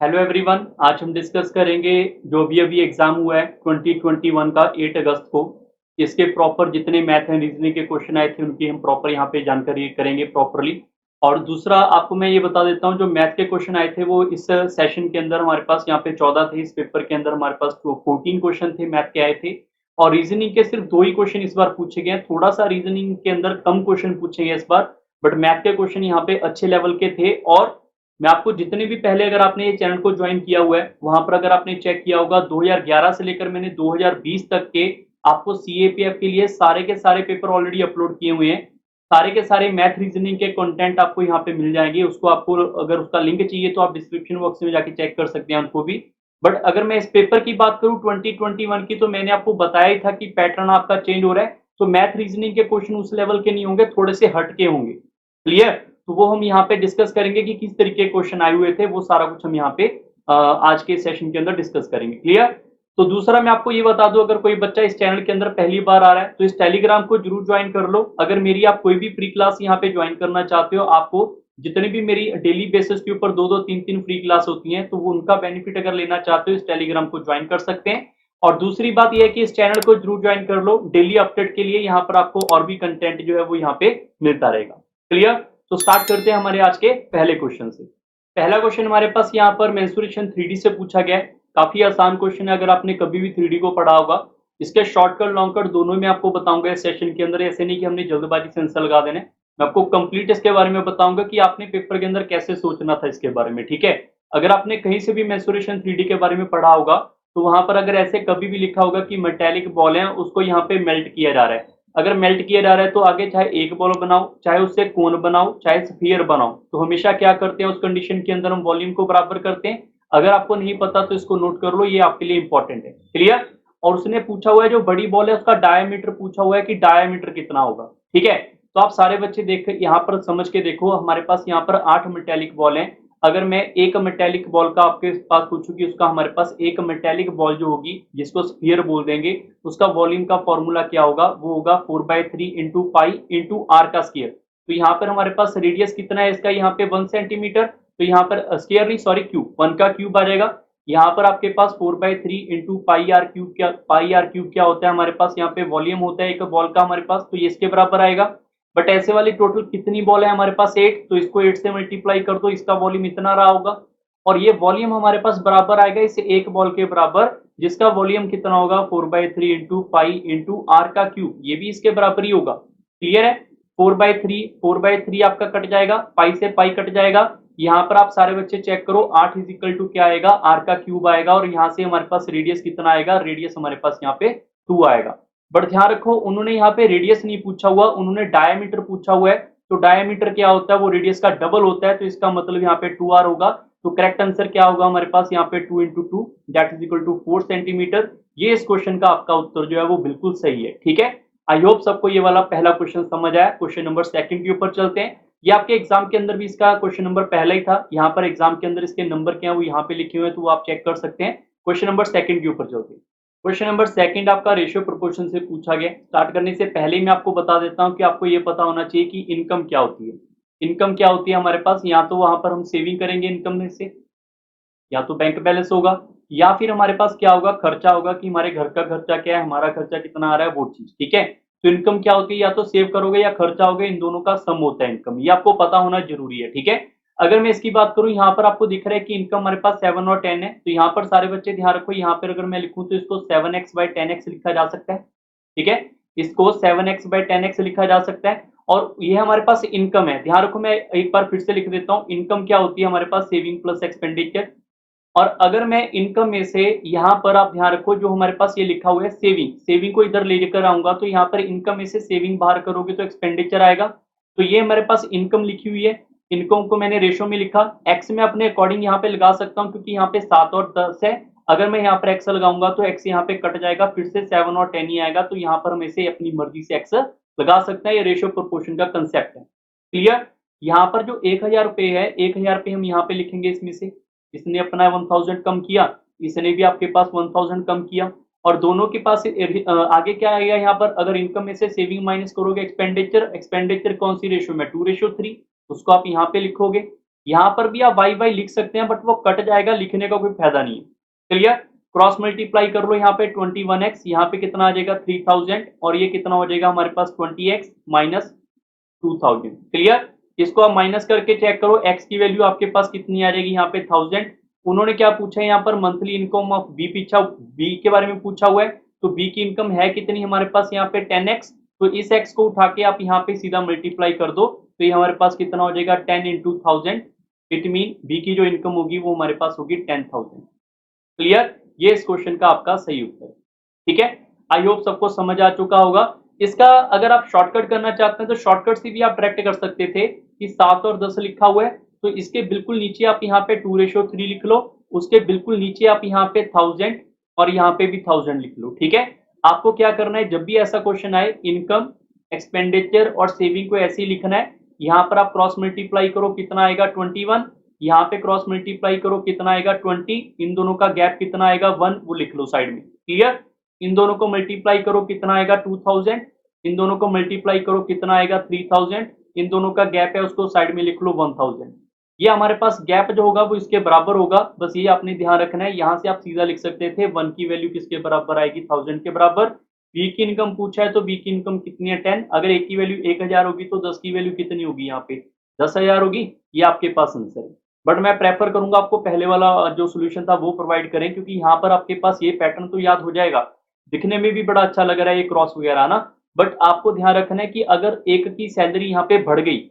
Hello everyone, आज हम discuss करेंगे जो भी अभी एग्जाम हुआ है 2021 का 8 अगस्त को। इसके प्रॉपर जितने मैथ एंड रीजनिंग के क्वेश्चन आए थे उनकी हम प्रॉपर यहाँ पे जानकारी करेंगे प्रॉपरली। और दूसरा आपको मैं ये बता देता हूँ, जो मैथ के क्वेश्चन आए थे वो इस सेशन के अंदर हमारे पास यहाँ पे 14 थे। इस पेपर के अंदर हमारे पास 14 क्वेश्चन थे मैथ के आए थे, और रीजनिंग के सिर्फ 2 ही क्वेश्चन इस बार पूछे गए हैं। थोड़ा सा रीजनिंग के अंदर कम क्वेश्चन पूछे गए इस बार, बट मैथ के क्वेश्चन यहाँ पे अच्छे लेवल के थे। और मैं आपको जितने भी पहले, अगर आपने ये चैनल को ज्वाइन किया हुआ है, वहां पर अगर आपने चेक किया होगा 2011 से लेकर मैंने 2020 तक के आपको सीएपीएफ के लिए सारे के सारे पेपर ऑलरेडी अपलोड किए हुए हैं। सारे के सारे मैथ रीजनिंग के कंटेंट आपको यहाँ पे मिल जाएंगे। उसको आपको अगर उसका लिंक चाहिए तो आप डिस्क्रिप्शन बॉक्स में जाके चेक कर सकते हैं उनको भी। बट अगर मैं इस पेपर की बात करूं 2021 की, तो मैंने आपको बताया ही था कि पैटर्न आपका चेंज हो रहा है। तो मैथ रीजनिंग के क्वेश्चन उस लेवल के नहीं होंगे, थोड़े से हटके होंगे। क्लियर? तो वो हम यहाँ पे डिस्कस करेंगे कि किस तरीके के क्वेश्चन आए हुए थे, वो सारा कुछ हम यहाँ पे आज के सेशन के अंदर डिस्कस करेंगे। क्लियर? तो दूसरा मैं आपको ये बता दूं, अगर कोई बच्चा इस चैनल के अंदर पहली बार आ रहा है तो इस टेलीग्राम को जरूर ज्वाइन कर लो। अगर मेरी आप कोई भी फ्री क्लास यहाँ पे ज्वाइन करना चाहते हो, आपको जितनी भी मेरी डेली बेसिस के ऊपर 2-2 3-3 फ्री क्लास होती हैं, तो वो उनका बेनिफिट अगर लेना चाहते हो इस टेलीग्राम को ज्वाइन कर सकते हैं। और दूसरी बात यह है कि इस चैनल को जरूर ज्वाइन कर लो डेली अपडेट के लिए। यहाँ पर आपको और भी कंटेंट जो है वो यहाँ पे मिलता रहेगा। क्लियर? तो स्टार्ट करते हैं हमारे आज के पहले क्वेश्चन से। पहला क्वेश्चन हमारे पास यहाँ पर मेंसुरेशन 3D से पूछा गया है। काफी आसान क्वेश्चन है, अगर आपने कभी भी 3D को पढ़ा होगा। इसके शॉर्टकट लॉन्ग कट दोनों में आपको बताऊंगा इस सेशन के अंदर। ऐसे नहीं कि हमने जल्दबाजी से आंसर लगा देने, मैं आपको कंप्लीट इसके बारे में बताऊंगा कि आपने पेपर के अंदर कैसे सोचना था इसके बारे में। ठीक है? अगर आपने कहीं से भी मेंसुरेशन 3D के बारे में पढ़ा होगा, तो वहां पर अगर ऐसे कभी भी लिखा होगा कि मेटेलिक बॉल है, उसको यहाँ पे मेल्ट किया जा रहा है। अगर मेल्ट किया जा रहा है तो आगे चाहे एक बॉल बनाओ, चाहे उससे कोन बनाओ, चाहे स्फीयर बनाओ, तो हमेशा क्या करते हैं उस कंडीशन के अंदर हम वॉल्यूम को बराबर करते हैं। अगर आपको नहीं पता तो इसको नोट कर लो, ये आपके लिए इंपॉर्टेंट है। क्लियर? और उसने पूछा हुआ है जो बड़ी बॉल है उसका डायमीटर पूछा हुआ है कि डायमीटर कितना होगा। ठीक है? तो आप सारे बच्चे देख यहाँ पर समझ के देखो, हमारे पास यहाँ पर 8 मेटेलिक बॉल है। अगर मैं एक मेटेलिक बॉल का आपके पास पूछूं कि उसका हमारे पास एक मेटेलिक बॉल जो होगी जिसको स्फीयर बोल देंगे, उसका वॉल्यूम का फॉर्मूला क्या होगा? वो होगा 4/3 इंटू पाई इंटू आर का स्क्वायर। तो यहाँ पर हमारे पास रेडियस कितना है इसका? यहाँ पे 1 सेंटीमीटर। तो यहाँ पर स्क्वायर नहीं, सॉरी, क्यूब, 1 का क्यूब आ जाएगा। यहाँ पर आपके पास 4/3 इंटू पाई आर क्यूब। क्या पाई आर क्यूब क्या होता है? हमारे पास यहाँ पे वॉल्यूम होता है एक बॉल का हमारे पास, तो ये इसके बराबर आएगा। बट ऐसे वाली टोटल कितनी बॉल है हमारे पास? 8, तो इसको 8 से मल्टीप्लाई कर दो, इसका वॉल्यूम इतना रहा होगा। और ये वॉल्यूम हमारे पास बराबर आएगा इस एक बॉल के बराबर, जिसका वॉल्यूम कितना होगा? 4/3 इंटू पाई इंटू आर का क्यूब। ये भी इसके बराबर ही होगा। क्लियर है? 4/3 आपका कट जाएगा, पाई से पाई कट जाएगा। यहाँ पर आप सारे बच्चे चेक करो, 8 इज इक्वल टू क्या आएगा? आर का क्यूब आएगा। और यहाँ से हमारे पास रेडियस कितना आएगा? रेडियस हमारे पास यहाँ पे 2 आएगा। बट ध्यान रखो, उन्होंने यहाँ पे रेडियस नहीं पूछा हुआ, उन्होंने डायमीटर पूछा हुआ है। तो डायमीटर क्या होता है? वो रेडियस का डबल होता है, तो इसका मतलब यहाँ पे 2r होगा। तो करेक्ट आंसर क्या होगा हमारे पास? यहाँ पे 2 into 2 that is equal to 4 centimetre. ये इस क्वेश्चन का आपका उत्तर जो है वो बिल्कुल सही है। ठीक है? आई होप सबको ये वाला पहला क्वेश्चन समझ आया। क्वेश्चन नंबर सेकंड के ऊपर चलते हैं। ये आपके एग्जाम के अंदर भी इसका क्वेश्चन नंबर पहला ही था। यहाँ पर एग्जाम के अंदर इसके नंबर क्या है वो यहाँ पे लिखे हुए हैं, तो वो आप चेक कर सकते हैं। क्वेश्चन नंबर सेकंड के ऊपर चलते हैं। क्वेश्चन नंबर सेकंड आपका रेशियो प्रोपोर्शन से पूछा गया। स्टार्ट करने से पहले ही मैं आपको बता देता हूं कि आपको ये पता होना चाहिए कि इनकम क्या होती है। इनकम क्या होती है हमारे पास? या तो वहां पर हम सेविंग करेंगे इनकम में से, या तो बैंक बैलेंस होगा, या फिर हमारे पास क्या होगा? खर्चा होगा कि हमारे घर का खर्चा क्या है, हमारा खर्चा कितना आ रहा है, वो चीज। ठीक है? तो इनकम क्या होती है? या तो सेव करोगे या खर्चा होगा, इन दोनों का सम होता है इनकम। ये आपको पता होना जरूरी है। ठीक है? अगर मैं इसकी बात करूं, यहाँ पर आपको दिख रहा है कि इनकम हमारे पास 7 और 10 है। तो यहाँ पर सारे बच्चे ध्यान रखो, यहाँ पर अगर मैं लिखूं तो इसको 7x/10x लिखा जा सकता है। ठीक है? इसको 7x/10x लिखा जा सकता है। और ये हमारे पास इनकम है। ध्यान रखो, मैं एक बार फिर से लिख देता हूं, इनकम क्या होती है हमारे पास? Saving plus expenditure. और अगर मैं इनकम में से यहाँ पर आप ध्यान रखो, जो हमारे पास ये लिखा हुआ है सेविंग, सेविंग को इधर लेकर आऊंगा, तो यहाँ पर इनकम में से सेविंग बाहर करोगे तो एक्सपेंडिचर आएगा। तो ये हमारे पास इनकम लिखी हुई है। इनकम को मैंने रेशो में लिखा, एक्स में अपने अकॉर्डिंग यहाँ पे लगा सकता हूँ, क्योंकि यहाँ पे 7 और 10 है। अगर मैं यहाँ पर एक्स लगाऊंगा तो एक्स यहाँ पे कट जाएगा, फिर से 7 और 10 ही आएगा। तो यहाँ पर हम इसे अपनी मर्जी से एक्स लगा सकते हैं। ये रेशियो प्रोपोर्शन का कंसेप्ट है। क्लियर? यहाँ पर जो 1000 रुपए है, 1000 रुपए हम यहाँ पे लिखेंगे इसमें से। इसने अपना 1000 कम किया, इसने भी आपके पास 1000 कम किया, और दोनों के पास आगे क्या आएगा? यहाँ पर अगर इनकम में से सेविंग माइनस करोगे एक्सपेंडिचर, एक्सपेंडिचर कौन सी रेशियो में? 2:3, उसको आप यहाँ पे लिखोगे। यहाँ पर भी आप वाई वाई लिख सकते हैं बट वो कट जाएगा, लिखने का कोई फायदा नहीं है। क्लियर? क्रॉस मल्टीप्लाई कर लो यहाँ पे 21x, यहाँ पे कितना आ जाएगा 3000 और ये कितना हो जाएगा हमारे पास 20x माइनस 2000। क्लियर? इसको आप माइनस करके चेक करो, x की वैल्यू आपके पास कितनी आ जाएगी यहाँ पे 1000। उन्होंने क्या पूछा है यहाँ पर, मंथली इनकम ऑफ बी पीछा, बी के बारे में पूछा हुआ है, तो बी की इनकम है कितनी हमारे पास यहाँ पे 10x, तो इस x को उठा के आप यहाँ पे सीधा मल्टीप्लाई कर दो, तो ये हमारे पास कितना हो जाएगा 10 इंटू 1000। इट मीन बी की जो इनकम होगी वो हमारे पास होगी 10,000। क्लियर? ये इस क्वेश्चन का आपका सही उत्तर है। ठीक है, आई होप सबको समझ आ चुका होगा। इसका अगर आप शॉर्टकट करना चाहते हैं तो शॉर्टकट से भी आप डायरेक्ट कर सकते थे कि 7 और 10 लिखा हुआ है तो इसके बिल्कुल नीचे आप यहाँ पे 2:3 लिख लो, उसके बिल्कुल नीचे आप यहाँ पे 1000 और यहाँ पे भी 1000 लिख लो। ठीक है, आपको क्या करना है, जब भी ऐसा क्वेश्चन आए इनकम, एक्सपेंडिचर और सेविंग को ऐसे ही लिखना है। यहाँ पर आप क्रॉस मल्टीप्लाई करो, कितना आएगा 21, यहाँ पे क्रॉस मल्टीप्लाई करो कितना आएगा 20, इन दोनों का गैप कितना आएगा 1, वो लिख लो साइड में। क्लियर? इन दोनों को मल्टीप्लाई करो कितना आएगा 2000, इन दोनों को मल्टीप्लाई करो कितना आएगा 3000, इन दोनों का गैप है उसको साइड में लिख लो 1000। ये हमारे पास गैप जो होगा वो इसके बराबर होगा, बस ये आपने ध्यान रखना है। यहाँ से आप सीधा लिख सकते थे 1 की वैल्यू किसके बराबर आएगी 1000 के बराबर। बी की इनकम पूछा है तो बी की इनकम कितनी है 10, अगर ए की वैल्यू 1000 होगी तो 10 की वैल्यू कितनी होगी यहाँ पे 10,000 होगी। ये आपके पास आंसर है, बट मैं प्रेफर करूंगा आपको पहले वाला जो सोल्यूशन था वो प्रोवाइड करें, क्योंकि यहाँ पर आपके पास ये पैटर्न तो याद हो जाएगा, दिखने में भी बड़ा अच्छा लग रहा है ये क्रॉस वगैरह ना। बट आपको ध्यान रखना है कि अगर एक की सैलरी यहाँ पे बढ़ गई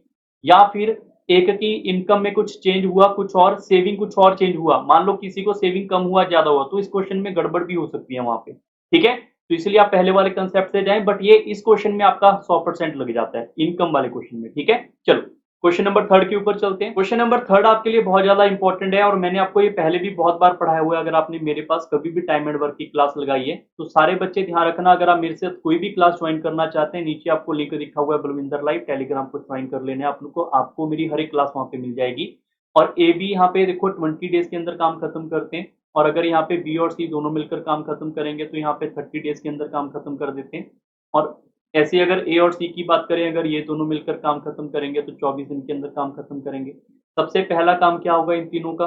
या फिर एक की इनकम में कुछ चेंज हुआ, कुछ और सेविंग कुछ और चेंज हुआ, मान लो किसी को सेविंग कम हुआ ज्यादा हुआ, तो इस क्वेश्चन में गड़बड़ भी हो सकती है वहां पे। ठीक है, तो इसलिए आप पहले वाले कंसेप्ट से जाएं, बट ये इस क्वेश्चन में आपका 100% लग जाता है इनकम वाले क्वेश्चन में। ठीक है, चलो क्वेश्चन नंबर 3 के ऊपर चलते हैं। क्वेश्चन नंबर 3 आपके लिए बहुत ज्यादा इंपॉर्टेंट है और मैंने आपको ये पहले भी बहुत बार पढ़ाया हुआ है। अगर आपने मेरे पास कभी भी टाइम एंड वर्क की क्लास लगाई है तो सारे बच्चे ध्यान रखना, अगर आप मेरे से कोई भी क्लास ज्वाइन करना चाहते हैं, नीचे आपको लिंक दिखा हुआ है बलविंदर लाइव, टेलीग्राम को ज्वाइन कर लेना है आपको मेरी हर एक क्लास वहां पे मिल जाएगी। और ए बी यहाँ पे देखो 20 डेज के अंदर काम खत्म करते हैं, और अगर यहाँ पे बी और सी दोनों मिलकर काम खत्म करेंगे तो यहाँ पे 30 डेज के अंदर काम खत्म कर देते हैं। और ऐसे अगर ए और सी की बात करें, अगर ये दोनों मिलकर काम खत्म करेंगे तो 24 दिन के अंदर काम खत्म करेंगे। सबसे पहला काम क्या होगा इन तीनों का,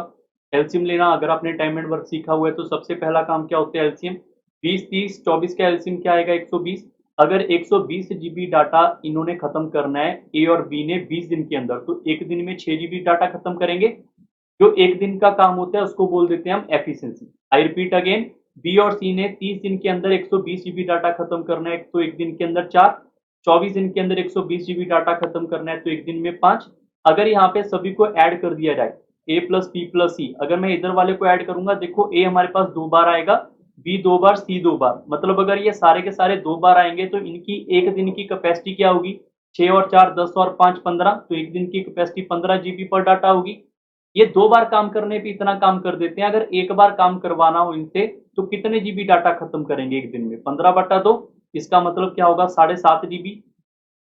एलसीएम लेना। अगर आपने टाइम एंड वर्क सीखा हुआ है तो सबसे पहला काम क्या होता है एलसीएम, 20 30 24 का एलसीएम क्या आएगा 120। अगर 120 जीबी डाटा इन्होंने खत्म करना है ए और बी ने 20 दिन के अंदर, तो एक दिन में 6 जीबी डाटा खत्म करेंगे। जो एक दिन का काम होता है उसको बोल देते हैं हम efficiency. I repeat again, B और सी ने 30 दिन के अंदर 120 जीबी डाटा खत्म करना है तो एक दिन के अंदर 4, 24 दिन के अंदर 120 जीबी डाटा खत्म करना है तो एक दिन में 5। अगर यहाँ पे सभी को ऐड कर दिया जाए ए प्लस बी प्लस सी, अगर मैं इधर वाले को ऐड करूंगा, देखो ए हमारे पास 2 बार आएगा, बी 2 बार, सी 2 बार, मतलब अगर ये सारे के सारे 2 बार आएंगे तो इनकी एक दिन की कैपेसिटी क्या होगी 6 और 4 10 और 5 15, तो एक दिन की कैपेसिटी 15 जीबी पर डाटा होगी। ये 2 बार काम करने पे इतना काम कर देते हैं, अगर एक बार काम करवाना हो इनसे तो कितने जीबी डाटा खत्म करेंगे एक दिन में 15/2, इसका मतलब क्या होगा 7.5 जीबी।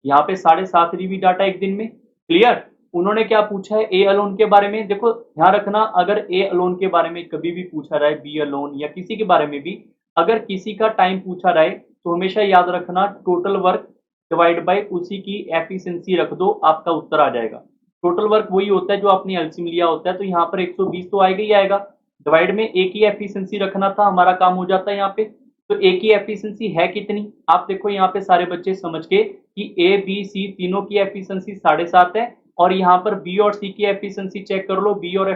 यहाँ पे 7.5 जीबी डाटा एक दिन में। क्लियर? उन्होंने क्या पूछा है ए अलोन के बारे में, देखो ध्यान रखना, अगर ए अलोन के बारे में कभी भी पूछा जाए, बी अलोन या किसी के बारे में भी अगर किसी का टाइम पूछा जाए तो हमेशा याद रखना टोटल वर्क डिवाइड बाय उसी की एफिशिएंसी रख दो, आपका उत्तर आ जाएगा। टोटल वर्क वही होता है जो आपने एलसीएम लिया होता है, तो यहाँ पर 120 तो आएगा ही आएगा, डिवाइड में ए की एफिशिएंसी रखना था, हमारा काम हो जाता है यहाँ पे। तो ए की एफिशिएंसी है कितनी, आप देखो यहाँ पे सारे बच्चे समझ के कि ए बी सी तीनों की एफिशिएंसी 7.5 है, और यहाँ पर बी और सी की एफिशिएंसी चेक कर लो, बी और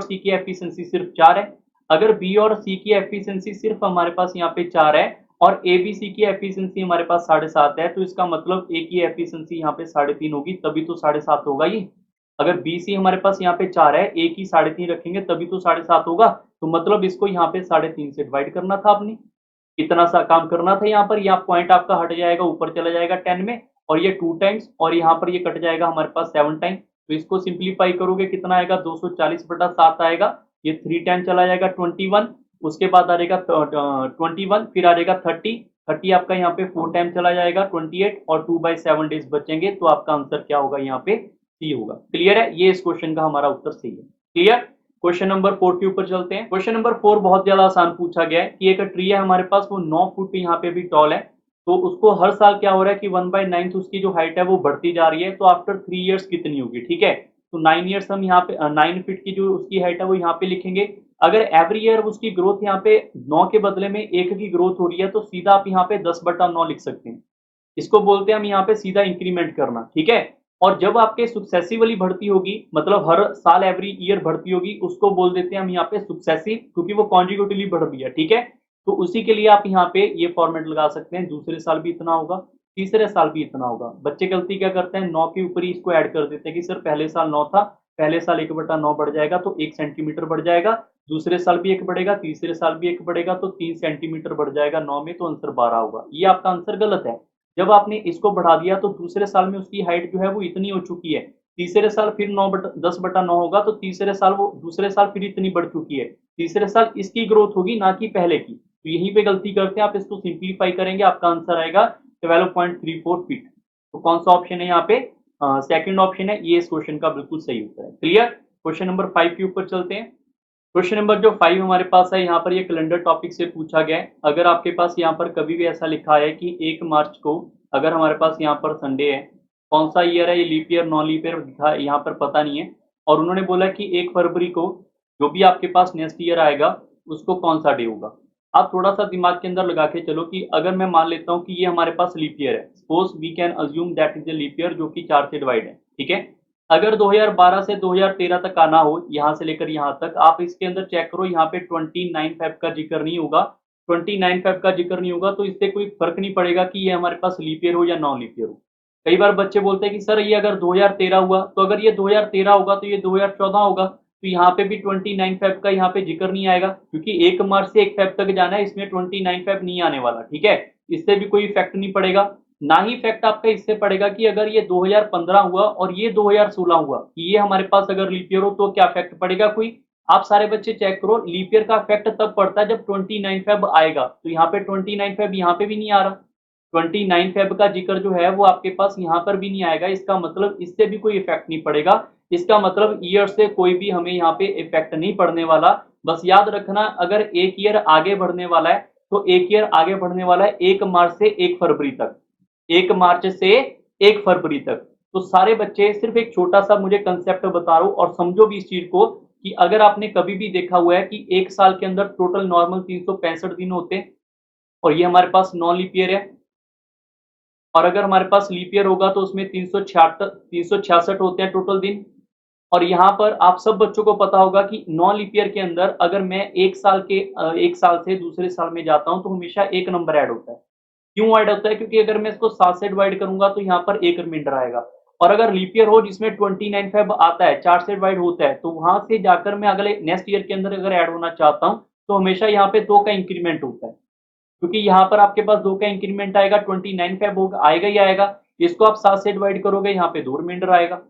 सी की एफिशिएंसी सिर्फ 4 है। अगर बी और सी की एफिशिएंसी सिर्फ हमारे पास यहाँ पे 4 है और ए बी सी की एफिशिएंसी हमारे पास 7.5 है, तो इसका मतलब ए की एफिशिएंसी यहाँ पे 3.5 होगी, तभी तो 7.5 होगा ये। अगर बी सी हमारे पास यहाँ पे 4 है, ए की 3.5 रखेंगे तभी तो 7.5 होगा, तो मतलब इसको यहाँ पे 3.5 से डिवाइड करना था आपने, इतना सा काम करना था यहाँ पर। यहाँ पॉइंट आपका हट जाएगा, ऊपर चला जाएगा 10 में, और ये 2 टाइम्स, और यहाँ पर ये कट जाएगा हमारे पास 7 टाइम, तो इसको सिंप्लीफाई करोगे कितना आएगा 240/7 आएगा। ये 3 टाइम चला जाएगा 21, उसके बाद आ जाएगा 21, फिर आ जाएगा 30 आपका यहाँ पे 4 टाइम चला जाएगा 28, और 2/7 डेज बचेंगे, तो आपका आंसर क्या होगा यहाँ पे सी होगा। क्लियर है? ये इस क्वेश्चन का हमारा उत्तर सही है। क्लियर? क्वेश्चन नंबर 4 के ऊपर चलते हैं। क्वेश्चन नंबर 4 बहुत ज्यादा आसान पूछा गया है कि एक ट्री है हमारे पास, वो 9 फुट यहाँ पे भी टॉल है, तो उसको हर साल क्या हो रहा है कि 1/9 उसकी जो हाइट है वो बढ़ती जा रही है, तो आफ्टर 3 इयर्स कितनी होगी। ठीक है, तो 9 ईयर्स हम यहाँ पे 9 फीट की जो उसकी हाइट है वो यहाँ पे लिखेंगे। अगर एवरी ईयर उसकी ग्रोथ यहाँ पे 9 के बदले में 1 की ग्रोथ हो रही है तो सीधा आप यहाँ पे 10/9 लिख सकते हैं। इसको बोलते हैं हम यहाँ पे सीधा इंक्रीमेंट करना, ठीक है। और जब आपके सक्सेसिवली बढ़ती होगी, मतलब हर साल एवरी ईयर बढ़ती होगी, उसको बोल देते हैं हम यहाँ पे सक्सेसिव, क्योंकि वो कॉन्जिक्यूटिवली बढ़ रही है, ठीक है। तो उसी के लिए आप यहाँ पे ये फॉर्मेट लगा सकते हैं, दूसरे साल भी इतना होगा, तीसरे साल भी इतना होगा। बच्चे गलती क्या करते हैं, 9 के ऊपर ही इसको ऐड कर देते हैं कि सर पहले साल 9 था, पहले साल 1/9 बढ़ जाएगा तो 1 सेंटीमीटर बढ़ जाएगा, दूसरे साल भी 1 बढ़ेगा, तीसरे साल भी 1 बढ़ेगा तो 3 सेंटीमीटर बढ़ जाएगा 9 में, तो आंसर 12 होगा। ये आपका आंसर गलत है। जब आपने इसको बढ़ा दिया तो दूसरे साल में उसकी हाइट जो है वो इतनी हो चुकी है, तीसरे साल फिर 10/9 होगा तो तीसरे साल वो दूसरे साल फिर इतनी बढ़ चुकी है, तीसरे साल इसकी ग्रोथ होगी ना कि पहले की। तो यहीं पे गलती करते हैं, आप इसको सिंप्लीफाई करेंगे, आपका आंसर आएगा 12.34 फीट। तो कौन सा ऑप्शन है यहाँ पे, सेकंड ऑप्शन है, ये इस क्वेश्चन का बिल्कुल सही उत्तर है। क्लियर। क्वेश्चन नंबर 5 के ऊपर चलते हैं। क्वेश्चन नंबर जो 5 हमारे पास है, यहाँ पर ये कैलेंडर टॉपिक से पूछा गया है। अगर आपके पास यहाँ पर कभी भी ऐसा लिखा है कि 1 मार्च को, अगर हमारे पास यहाँ पर संडे है, कौन सा ईयर है, ये leap year non leap year लिखा है यहाँ पर पता नहीं है, और उन्होंने बोला कि 1 फरवरी को जो भी आपके पास नेक्स्ट ईयर आएगा उसको कौन सा डे होगा। आप थोड़ा सा दिमाग के अंदर लगा के चलो कि अगर मैं मान लेता हूँ कि ये हमारे पास लीप ईयर है, suppose we can assume that is a leap year जो कि 4 से डिवाइड है, ठीक है। अगर 2012 से 2013 तक आना हो, यहाँ से लेकर यहाँ तक, आप इसके अंदर चेक करो, यहाँ पे 29 फेब का जिक्र नहीं होगा। 29 फेब का जिक्र नहीं होगा तो इससे कोई फर्क नहीं पड़ेगा कि ये हमारे पास लीप ईयर हो या नॉन लीप ईयर हो। कई बार बच्चे बोलते हैं कि सर ये अगर 2013 हुआ, तो अगर ये 2013 होगा तो ये 2014 होगा, तो यहाँ पे भी 29 फेब का यहाँ पे जिक्र नहीं आएगा, क्योंकि 1 मार्च से 1 फेब तक जाना है, इसमें 29 फेब नहीं आने वाला, ठीक है। इससे भी कोई इफेक्ट नहीं पड़ेगा। ना ही इफेक्ट आपका इससे पड़ेगा कि अगर ये 2015 हुआ और ये 2016 हुआ, ये हमारे पास अगर लीप ईयर हो तो क्या इफेक्ट पड़ेगा कोई। आप सारे बच्चे चेक करो, लीप ईयर का इफेक्ट तब पड़ता है जब 29 फेब आएगा, तो यहाँ पे 29 फेब यहाँ पे भी नहीं आ रहा, 29 फेब का जिक्र जो है वो आपके पास यहाँ पर भी नहीं आएगा, इसका मतलब इससे भी कोई इफेक्ट नहीं पड़ेगा। इसका मतलब ईयर से कोई भी हमें यहाँ पे इफेक्ट नहीं पड़ने वाला। बस याद रखना, अगर एक ईयर आगे बढ़ने वाला है तो एक ईयर आगे बढ़ने वाला है 1 मार्च से 1 फरवरी तक, 1 मार्च से 1 फरवरी तक। तो सारे बच्चे सिर्फ एक छोटा सा मुझे कंसेप्ट बता रहा हूं और समझो भी इस चीज को, कि अगर आपने कभी भी देखा हुआ है कि एक साल के अंदर टोटल नॉर्मल 365 दिन होते हैं, और ये हमारे पास नॉन लीप ईयर है, और अगर हमारे पास लीप ईयर होगा तो उसमें 366 होते हैं टोटल दिन। और यहाँ पर आप सब बच्चों को पता होगा कि नॉन लीप ईयर के अंदर अगर मैं एक साल से दूसरे साल में जाता हूँ तो हमेशा एक नंबर ऐड होता है। क्यों ऐड होता है, क्योंकि अगर मैं इसको 7 से डिवाइड करूंगा तो यहाँ पर एक रिमाइंडर आएगा। और अगर लीप ईयर हो जिसमें 29 फेब आता है, 4 से डिवाइड होता है, तो वहां से जाकर मैं अगले नेक्स्ट ईयर के अंदर अगर ऐड होना चाहता हूँ तो हमेशा यहाँ पे 2 का इंक्रीमेंट होता है, क्योंकि यहाँ पर आपके पास 2 का इंक्रीमेंट आएगा, 29 फेब होगा, आएगा ही आएगा। इसको आप 7 से डिवाइड करोगे, यहाँ पे 2 रिमाइंडर आएगा।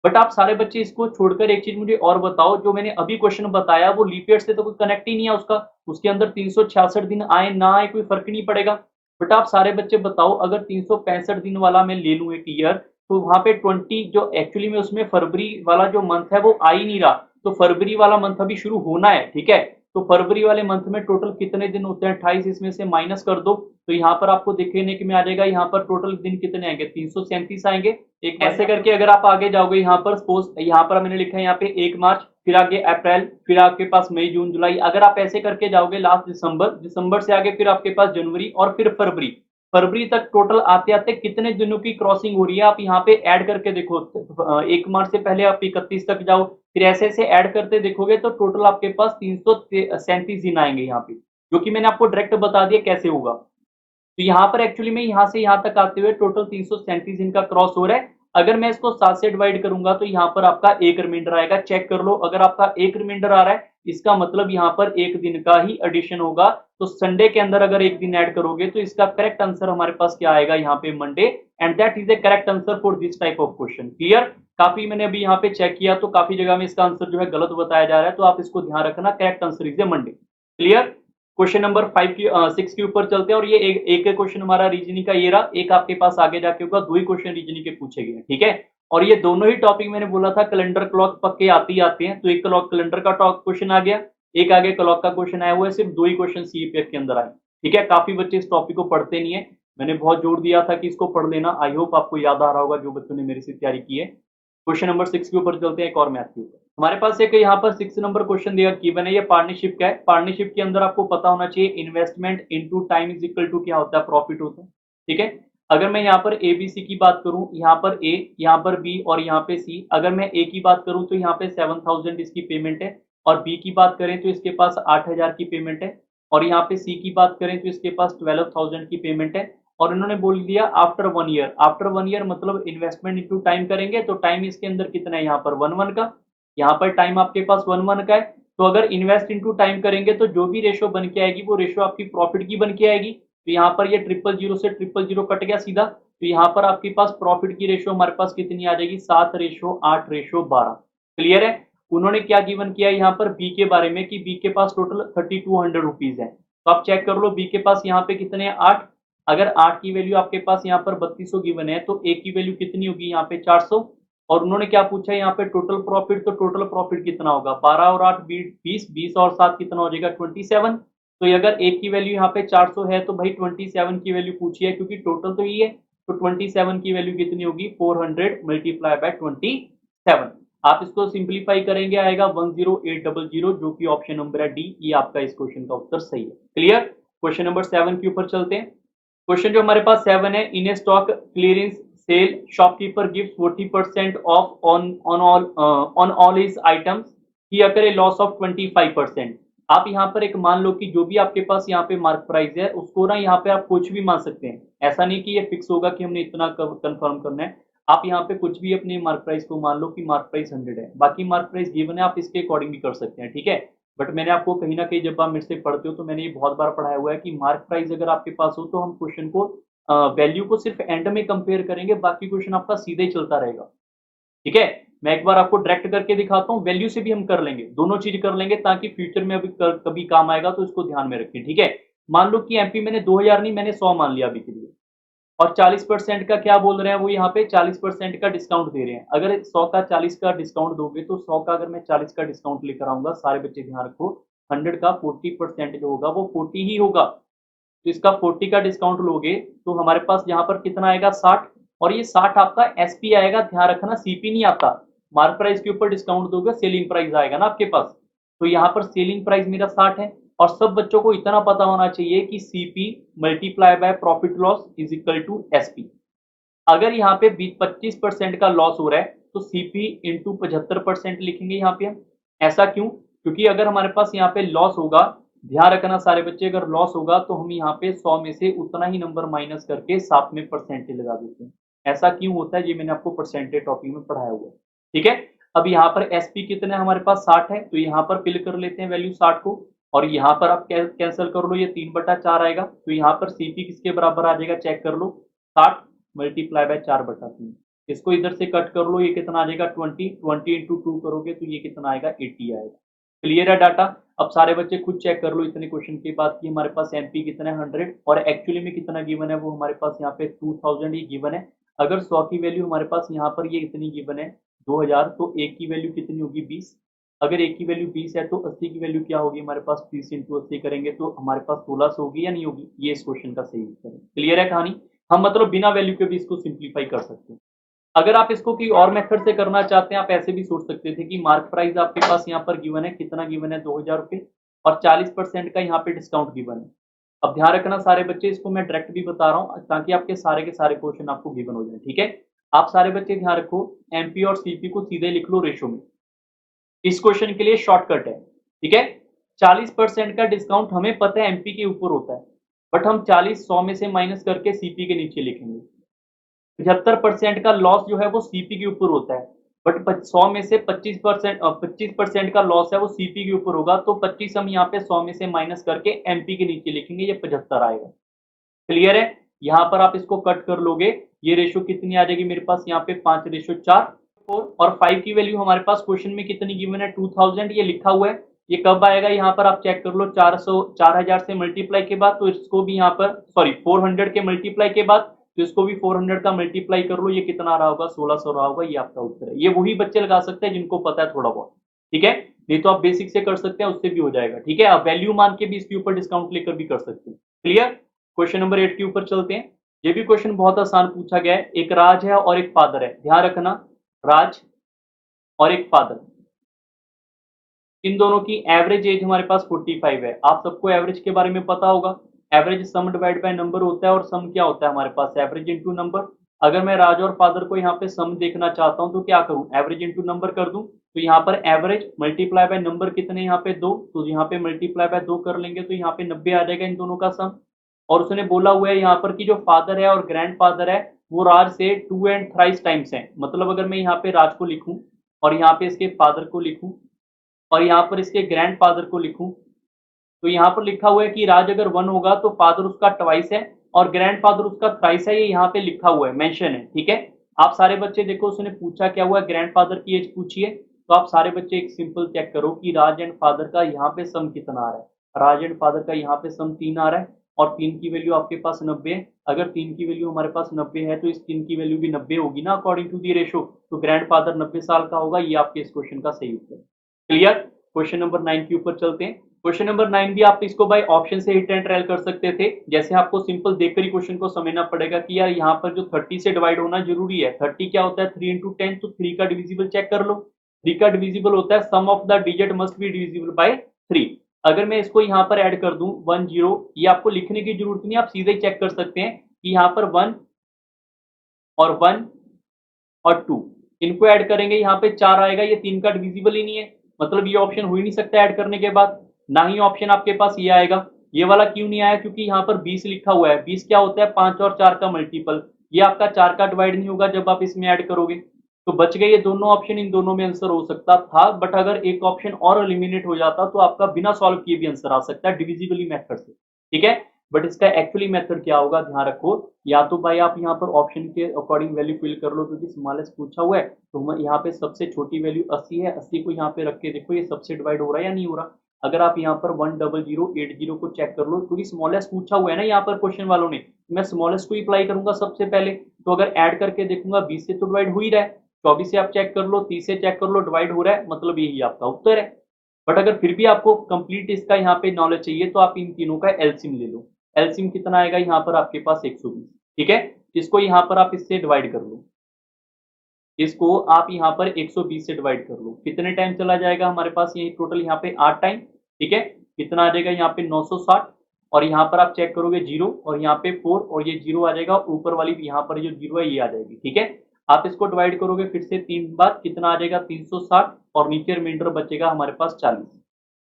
बट आप सारे बच्चे इसको छोड़कर एक चीज मुझे और बताओ, जो मैंने अभी क्वेश्चन बताया वो लीप ईयर से तो कोई कनेक्ट ही नहीं है उसका, उसके अंदर 366 दिन आए ना आए कोई फर्क नहीं पड़ेगा। बट आप सारे बच्चे बताओ, अगर 365 दिन वाला मैं ले लूं एक ईयर, तो वहां पे 20 जो एक्चुअली में उसमें फरवरी वाला जो मंथ है वो आ ही नहीं रहा, तो फरवरी वाला मंथ अभी शुरू होना है, ठीक है। तो फरवरी वाले मंथ में टोटल कितने दिन होते हैं, 28, इसमें से माइनस कर दो, तो यहाँ पर आपको देखने के में आ जाएगा, यहाँ पर टोटल दिन कितने आएंगे, 337 आएंगे। एक ऐसे करके अगर आप आगे जाओगे, यहाँ पर सपोज यहाँ पर मैंने लिखा है यहाँ पे 1 मार्च, फिर आगे अप्रैल, फिर आपके पास मई जून जुलाई, अगर आप ऐसे करके जाओगे लास्ट दिसंबर, दिसंबर से आगे फिर आपके पास जनवरी और फिर फरवरी, फरवरी तक टोटल आते आते कितने दिनों की क्रॉसिंग हो रही है आप यहाँ पे ऐड करके देखो। 1 मार्च से पहले आप 31 तक जाओ, फिर ऐसे ऐसे ऐड करते देखोगे तो टोटल आपके पास 337 दिन आएंगे यहाँ पे, जो कि मैंने आपको डायरेक्ट बता दिया कैसे होगा। तो यहाँ पर एक्चुअली में यहाँ से यहाँ तक आते हुए टोटल 337 इनका क्रॉस हो रहा है। अगर मैं इसको 7 से डिवाइड करूंगा तो यहाँ पर आपका एक रिमाइंडर आएगा, चेक कर लो, अगर आपका एक रिमाइंडर आ रहा है इसका मतलब यहाँ पर एक दिन का ही एडिशन होगा। तो संडे के अंदर अगर एक दिन ऐड करोगे तो इसका करेक्ट आंसर हमारे पास क्या आएगा, यहाँ पे Monday, and that is A correct answer for this type of question. Clear. काफी मैंने अभी यहाँ पे चेक किया तो काफी जगह में इसका आंसर जो है गलत बताया जा रहा है, तो आप इसको ध्यान रखना, correct answer is a Monday. Clear. Question number 6 के ऊपर चलते हैं, और ये एक क्वेश्चन हमारा रीजनिंग का ये रहा, एक आपके पास आगे जाके होगा, 2 ही क्वेश्चन रीजनिंग के पूछे गए, ठीक है। और ये दोनों ही टॉपिक मैंने बोला था कैलेंडर क्लॉक पक्के आते ही आते हैं, तो एक क्लॉक कैलेंडर का क्वेश्चन आ गया, एक आगे क्लॉक का क्वेश्चन आया हुआ है, सिर्फ 2 ही क्वेश्चन सीपीएफ के अंदर आए, ठीक है। काफी बच्चे इस टॉपिक को पढ़ते नहीं है, मैंने बहुत जोर दिया था कि इसको पढ़ लेना, आई होप आपको याद आ रहा होगा जो बच्चों ने मेरे से तैयारी की है। क्वेश्चन नंबर 6 के ऊपर चलते हैं, एक और मैथ के ऊपर। हमारे पास एक यहाँ पर 6 नंबर क्वेश्चन दिया गिवन है, ये पार्टनरशिप का है। पार्टनरशिप के अंदर आपको पता होना चाहिए investment into time is equal to क्या होता है, प्रॉफिट होता है। ठीक है, अगर मैं यहाँ पर एबीसी की बात करूं, यहाँ पर ए, यहाँ पर बी और यहाँ पे सी। अगर मैं ए की बात करूं तो यहाँ पे 7000 इसकी पेमेंट है, और बी की बात करें तो इसके पास 8000 की पेमेंट है, और यहाँ पे सी की बात करें तो इसके पास 12000 की पेमेंट है। और इन्होंने बोल दिया आफ्टर 1 ईयर। आफ्टर 1 ईयर मतलब इन्वेस्टमेंट इनटू टाइम करेंगे, तो टाइम इसके अंदर कितना है, यहाँ पर 1 का, यहाँ पर टाइम आपके पास 1 का है। तो अगर इन्वेस्ट इनटू टाइम करेंगे तो जो भी रेशो बन के आएगी वो रेशो आपकी प्रॉफिट की बन के आएगी। तो यहाँ पर ये 000 से 000 कट गया सीधा, तो यहाँ पर आपके पास प्रॉफिट की रेशो हमारे पास कितनी आ जाएगी, 7:8:12। क्लियर है। उन्होंने क्या गिवन किया यहाँ पर बी के बारे में, कि बी के पास टोटल 3200 रुपीज है। तो आप चेक कर लो बी के पास यहाँ पे कितने हैं, 8। अगर 8 की वैल्यू आपके पास यहाँ पर 3200 गिवन है, तो ए की वैल्यू कितनी होगी यहाँ पे 400। और उन्होंने क्या पूछा है यहाँ पे टोटल प्रॉफिट, तो टोटल प्रॉफिट कितना होगा, 12 और 8 20, 20 और 7 कितना हो जाएगा 27। तो अगर ए की वैल्यू यहाँ पे 400 है तो भाई 27 की वैल्यू पूछी है, क्योंकि टोटल तो ये है। तो 27 की वैल्यू कितनी होगी, 400 मल्टीप्लाई बाय 27। आप इसको सिंप्लीफाई करेंगे आएगा 10800, जो कि ऑप्शन नंबर है डी, ये आपका इस क्वेश्चन का उत्तर सही है। क्लियर। क्वेश्चन नंबर 7 के ऊपर चलते हैं। क्वेश्चन जो हमारे पास 7 है, in a stock clearance sale shopkeeper gives 40% off on all his items, he incur a loss of 25%। आप यहाँ पर एक मान लो कि जो भी आपके पास यहाँ पे मार्क प्राइस है उसको ना यहाँ पे आप कुछ भी मान सकते हैं। ऐसा नहीं कि ये फिक्स होगा कि हमने इतना कंफर्म करना है। आप यहाँ पे कुछ भी अपनी मार्क प्राइस को मान लो कि मार्क प्राइस 100 है, बाकी मार्क प्राइस गिवन है, आप इसके अकॉर्डिंग भी कर सकते हैं। ठीक है, बट मैंने आपको कहीं ना कहीं, जब आप मेरे से पढ़ते हो तो मैंने ये बहुत बार पढ़ाया हुआ है कि मार्क प्राइस अगर आपके पास हो तो हम क्वेश्चन को वैल्यू को सिर्फ एंड में कंपेयर करेंगे, बाकी क्वेश्चन आपका सीधे ही चलता रहेगा। ठीक है, मैं एक बार आपको डायरेक्ट करके दिखाता हूँ, वैल्यू से भी हम कर लेंगे, दोनों चीज कर लेंगे ताकि फ्यूचर में अभी कभी काम आएगा, तो इसको ध्यान में रखें। ठीक है, मान लो कि एमपी मैंने 2000 नहीं, मैंने 100 मान लिया अभी के लिए, और 40% का क्या बोल रहे हैं वो, यहाँ पे 40% का डिस्काउंट दे रहे हैं। अगर 100 का 40 का डिस्काउंट दोगे तो 100 का अगर मैं 40 का डिस्काउंट लेकर आऊंगा, सारे बच्चे ध्यान रखो, 100 का 40% जो होगा वो 40 ही होगा। तो इसका 40 का डिस्काउंट लोगे तो हमारे पास यहाँ पर कितना आएगा, 60। और ये 60 आपका एसपी आएगा, ध्यान रखना सीपी नहीं आता। मार्क प्राइस के ऊपर डिस्काउंट दोगे, सेलिंग प्राइस आएगा ना आपके पास। तो यहाँ पर सेलिंग प्राइस मेरा 60 है, और सब बच्चों को इतना पता होना चाहिए कि CP multiply by profit loss is equal to SP. अगर यहाँ पे 25% का लॉस हो रहा है तो सीपी इंटू 75% लिखेंगे यहाँ पे हम। ऐसा क्यों, क्योंकि अगर हमारे पास यहाँ पे लॉस होगा, ध्यान रखना सारे बच्चे, अगर लॉस होगा तो हम यहाँ पे 100 में से उतना ही नंबर माइनस करके साथ में परसेंटेज लगा देते हैं। ऐसा क्यों होता है, ये मैंने आपको परसेंटेज टॉपिक में पढ़ाया हुआ है। ठीक है, अब यहाँ पर एसपी कितना है हमारे पास, 60 है, तो यहाँ पर फिल कर लेते हैं वैल्यू 60 को, और यहाँ पर आप कैंसिल कर लो, ये 3/4 आएगा। तो यहाँ पर सीपी किसके बराबर आ जाएगा, चेक कर लो, 60 मल्टीप्लाई बाय 4/3। इसको इधर से कट कर लो, ये कितना आ जाएगा 20 इंटू 2 करोगे तो ये कितना आएगा 80 आएगा। क्लियर है डाटा। अब सारे बच्चे खुद चेक कर लो इतने क्वेश्चन के बाद कि हमारे पास एमपी कितना है 100, और एक्चुअली में कितना गिवन है वो हमारे पास यहाँ पे 2000 ही गिवन है। अगर 100 की वैल्यू हमारे पास यहाँ पर ये इतनी गिवन है 2000, तो एक की वैल्यू कितनी होगी 20। अगर एक की वैल्यू 20 है तो 80 की वैल्यू क्या होगी हमारे पास, 30 इंटू 80 करेंगे तो हमारे पास 1600 होगी या नहीं होगी, ये इस क्वेश्चन का सही उत्तर है। क्लियर है कहानी। हम मतलब बिना वैल्यू के भी इसको सिंप्लीफाई कर सकते हैं। अगर आप इसको कोई और मेथड से करना चाहते हैं, आप ऐसे भी सोच सकते थे कि मार्क प्राइस आपके पास यहाँ पर गिवन है, कितना गिवन है 2000 रुपये, और 40% का यहाँ पे डिस्काउंट गिवन है। अब ध्यान रखना सारे बच्चे, इसको मैं डायरेक्ट भी बता रहा हूँ ताकि आपके सारे के सारे क्वेश्चन आपको गिवन हो जाए। ठीक है, आप सारे बच्चे ध्यान रखो, एमपी और सीपी को सीधे लिख लो रेशो में। इस क्वेश्चन के लिए शॉर्टकट है। ठीक है, 40% का डिस्काउंट हमें पता है एमपी के ऊपर होता है, बट हम 40 100 में से माइनस करके सीपी के नीचे लिखेंगे। 75% का लॉस जो है वो सीपी के ऊपर होता है, बट 100 में से 25% का लॉस है वो सीपी के ऊपर होगा, तो 25 हम यहाँ पे 100 में से माइनस करके एमपी के नीचे लिखेंगे, ये 75 आएगा। क्लियर है। यहाँ पर आप इसको कट कर लोगे, ये रेशो कितनी आ जाएगी मेरे पास यहाँ पे 5:4। और 5 की वैल्यू हमारे पास क्वेश्चन में कितनी गिवन है 2000, ये लिखा हुआ है। ये कब आएगा यहाँ पर आप चेक कर लो, 4000 से मल्टीप्लाई के बाद, तो इसको भी यहाँ पर 400 के मल्टीप्लाई के बाद, तो इसको भी 400 का मल्टीप्लाई कर लो, ये कितना आ रहा होगा 1600 रहा होगा, ये आपका उत्तर है। ये वही बच्चे लगा सकते हैं जिनको पता है थोड़ा बहुत। ठीक है, नहीं तो आप बेसिक से कर सकते हैं, उससे भी हो जाएगा। ठीक है, आप वैल्यू मान के भी इसके ऊपर डिस्काउंट लेकर भी कर सकते हैं। क्लियर। क्वेश्चन नंबर 8 के ऊपर चलते हैं। ये भी क्वेश्चन बहुत आसान पूछा गया है। एक राज है और एक फादर है, ध्यान रखना, राज और एक फादर, इन दोनों की एवरेज एज हमारे पास 45 है। आप सबको एवरेज के बारे में पता होगा, average some divide by number होता है और सम क्या होता है हमारे पास, एवरेज इनटू नंबर। अगर मैं राज और फादर को यहाँ पे सम देखना चाहता हूँ तो क्या करूँ, एवरेज इनटू नंबर कर दूं। तो यहाँ पर एवरेज मल्टीप्लाई बाय नंबर कितने यहाँ पे 2, तो यहाँ पे मल्टीप्लाई बाय 2 कर लेंगे तो यहाँ पे 90 आ जाएगा इन दोनों का सम। और उसने बोला हुआ है यहाँ पर कि जो फादर है और ग्रैंड फादर है वो राज से 2 एंड थ्राइस टाइम्स है। मतलब अगर मैं यहाँ पे राज को लिखूं और यहाँ पे इसके फादर को लिखूं और यहाँ पर इसके ग्रैंडफादर को लिखूं, तो यहाँ पर लिखा हुआ है कि राज अगर 1 होगा तो फादर उसका ट्वाइस है और ग्रैंडफादर उसका थ्राइस है, ये यहाँ पे लिखा हुआ है, मेंशन है। ठीक है, आप सारे बच्चे देखो, उसने पूछा क्या हुआ, ग्रैंडफादर की एज पूछी है, तो आप सारे बच्चे एक सिंपल चेक करो कि राज एंड फादर का यहाँ पे सम कितना आ रहा है। राज एंड फादर का यहाँ पे सम 3 आ रहा है और 3 की वैल्यू आपके पास 90 है। अगर 3 की वैल्यू हमारे पास 90 है तो इस 3 की वैल्यू भी 90 होगी ना अकॉर्डिंग टू दी रेशो, तो ग्रैंडफादर 90 साल का होगा। ये आपके इस क्वेश्चन का सही उत्तर। क्लियर। क्वेश्चन नंबर 9 के ऊपर चलते हैं। क्वेश्चन नंबर 9 भी आप इसको बाय ऑप्शन से हिट एंड ट्रायल कर सकते थे। जैसे आपको सिंपल देखकर ही क्वेश्चन को समझना पड़ेगा कि यार यहाँ पर जो 30 से डिवाइड होना जरूरी है। 30 क्या होता है, 3 इंटू 10, तो 3 का डिविजिबल चेक कर लो। 3 का डिविजिबल होता है sum of the digit must be divisible by 3। अगर मैं इसको यहाँ पर ऐड कर दूं 1 0, ये आपको लिखने की जरूरत नहीं, आप सीधे ही चेक कर सकते हैं कि यहाँ पर 1 और 1 और 2 इनको ऐड करेंगे, यहाँ पे 4 आएगा। ये 3 का डिविजिबल ही नहीं है, मतलब ये ऑप्शन हो ही नहीं सकता ऐड करने के बाद। ना ही ऑप्शन आपके पास ये आएगा। ये वाला क्यों नहीं आया, क्योंकि यहाँ पर 20 लिखा हुआ है। 20 क्या होता है, 5 और 4 का मल्टीपल। ये आपका 4 का डिवाइड नहीं होगा जब आप इसमें ऐड करोगे। तो बच गए ये दोनों ऑप्शन, इन दोनों में आंसर हो सकता था, बट अगर एक ऑप्शन और एलिमिनेट हो जाता तो आपका बिना सॉल्व किए भी आंसर आ सकता है डिविजिबली मेथड से। ठीक है, बट इसका एक्चुअली मेथड क्या होगा ध्यान रखो। या तो भाई आप यहाँ पर ऑप्शन के अकॉर्डिंग वैल्यू फिल कर लो, क्योंकि स्मॉलेस्ट पूछा हुआ है, तो यहाँ पे सबसे छोटी वैल्यू 80 है। 80 को यहाँ पे रख के देखो ये सबसे डिवाइड हो रहा है या नहीं हो रहा। अगर आप यहाँ पर 1008 को चेक कर लो, क्योंकि स्मॉलेस्ट पूछा हुआ है ना यहाँ पर क्वेश्चन वालों ने, मैं स्मॉलेस्ट को ही अप्लाई करूंगा सबसे पहले। तो अगर ऐड करके देखूंगा 20 से तो डिवाइड हो ही रहा है, 24 से आप चेक कर लो, 30 से चेक कर लो, डिवाइड हो रहा है, मतलब यही आपका उत्तर है। बट अगर फिर भी आपको कंप्लीट इसका यहाँ पे नॉलेज चाहिए तो आप इन तीनों का एलसीएम ले लो। एलसीएम कितना आएगा यहाँ पर आपके पास 120। ठीक है, इसको यहाँ पर आप इससे डिवाइड कर लो, इसको आप यहाँ पर 120 से डिवाइड कर लो। कितने टाइम चला जाएगा हमारे पास, ये टोटल यहाँ पे 8 टाइम। ठीक है, कितना आ जाएगा यहाँ पे 960, और यहाँ पर आप चेक करोगे 0 और यहाँ पे 4 और ये 0 आ जाएगा, ऊपर वाली यहाँ पर जो 0 है ये आ जाएगी। ठीक है, आप इसको डिवाइड करोगे फिर से 3 बार, कितना आ जाएगा 360, और नीचे रिमाइंडर बचेगा हमारे पास 40।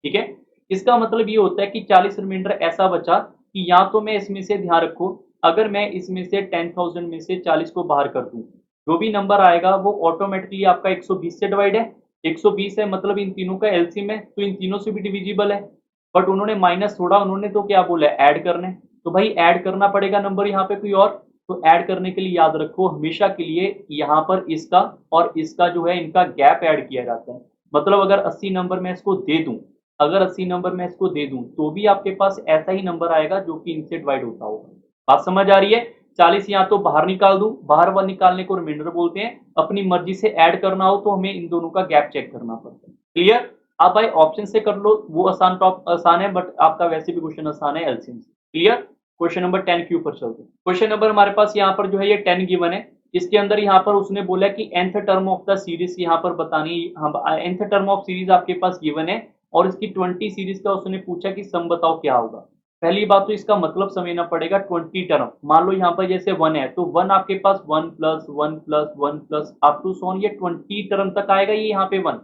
ठीक है, इसका मतलब ये होता है कि 40 रिमाइंडर ऐसा बचा कि या तो मैं इसमें से, ध्यान रखो, अगर मैं इसमें से 10,000 में से 40 को बाहर कर दूं, जो भी नंबर आएगा वो ऑटोमेटिकली आपका 120 से डिवाइड है। 120 है मतलब इन तीनों का एलसीएम है, तो इन तीनों से भी डिविजिबल है। बट उन्होंने माइनस छोड़ा, उन्होंने तो क्या बोला, ऐड करने। तो भाई ऐड करना पड़ेगा नंबर यहाँ पे कोई और। तो ऐड करने के लिए याद रखो हमेशा के लिए यहाँ पर इसका और इसका जो है इनका गैप ऐड किया जाता है। मतलब अगर 80 नंबर मैं इसको दे दूं, अगर 80 नंबर मैं इसको दे दूं तो भी आपके पास ऐसा ही नंबर आएगा जो कि इनसे डिवाइड होता होगा। बात समझ आ रही है। 40 यहाँ तो बाहर निकाल दूं, बाहर वाला निकालने को रिमाइंडर बोलते हैं। अपनी मर्जी से ऐड करना हो तो हमें इन दोनों का गैप चेक करना पड़ता है। क्लियर। आप भाई ऑप्शन से कर लो, वो आसान है, बट आपका वैसे भी क्वेश्चन आसान है एलसीएम से। क्लियर। क्वेश्चन नंबर 10 के ऊपर चलते हैं। क्वेश्चन नंबर हमारे पास यहाँ पर जो है ये 10 गिवन है। इसके अंदर यहाँ पर उसने बोला कि nth term of the series यहाँ पर बतानी, हम nth टर्म ऑफ सीरीज आपके पास गिवन है और इसकी 20 सीरीज का उसने पूछा कि सम बताओ क्या होगा। पहली बात तो इसका मतलब समझना पड़ेगा। 20 टर्म, मान लो यहाँ पर जैसे 1 है तो 1 आपके पास 1 plus 1 plus 1 plus up to सोन, ये 20 टर्म तक आएगा ये यहाँ पे 1।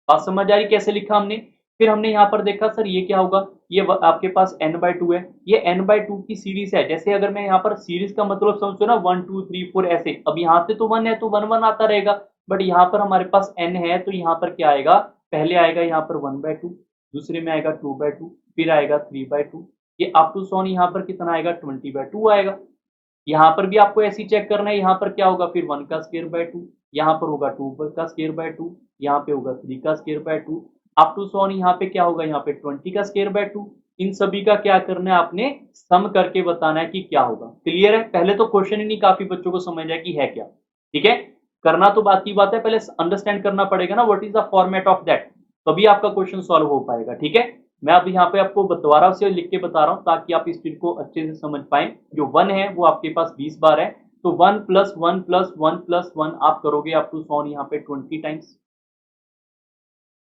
बात समझ आ रही कैसे लिखा हमने। फिर हमने यहाँ पर देखा सर ये क्या होगा, ये आपके पास n/2 है, ये n/2 की सीरीज है। जैसे अगर मैं यहाँ पर सीरीज का मतलब समझो ना 1 2 3 4 ऐसे, अब यहाँ से तो 1 है तो 1 1 आता रहेगा, बट यहाँ पर हमारे पास n है तो यहाँ पर क्या आएगा, पहले आएगा यहाँ पर 1/2, दूसरे में आएगा 2/2, फिर आएगा 3/2, ये अप टू सोन यहाँ पर कितना आएगा 20/2 आएगा। यहाँ पर भी आपको ऐसी चेक करना है, यहाँ पर क्या होगा फिर 1 का स्क्वायर बाय 2, यहाँ पर होगा 2 का स्क्वायर बाय 2, यहाँ पे होगा 3 का स्क्वायर बाय 2, अप टू सोन यहाँ पे क्या होगा, यहाँ पे 20 का स्क्वायर बाय 2। इन सभी का क्या करना है, आपने सम करके बताना है कि क्या होगा। क्लियर है। पहले तो क्वेश्चन ही नहीं काफी बच्चों को समझ आया कि है क्या। ठीक है, करना तो बात की बात है, पहले अंडरस्टैंड करना पड़ेगा ना what is the format of that, तभी आपका क्वेश्चन सॉल्व हो पाएगा। ठीक है, मैं अब यहाँ पे आपको दोबारा से लिख के बता रहा हूँ ताकि आप इस चीज को अच्छे से समझ पाए। जो 1 है वो आपके पास 20 बार है, तो 1 प्लस 1 प्लस 1 प्लस 1 आप करोगे अप टू सॉन यहाँ पे 20 टाइम्स।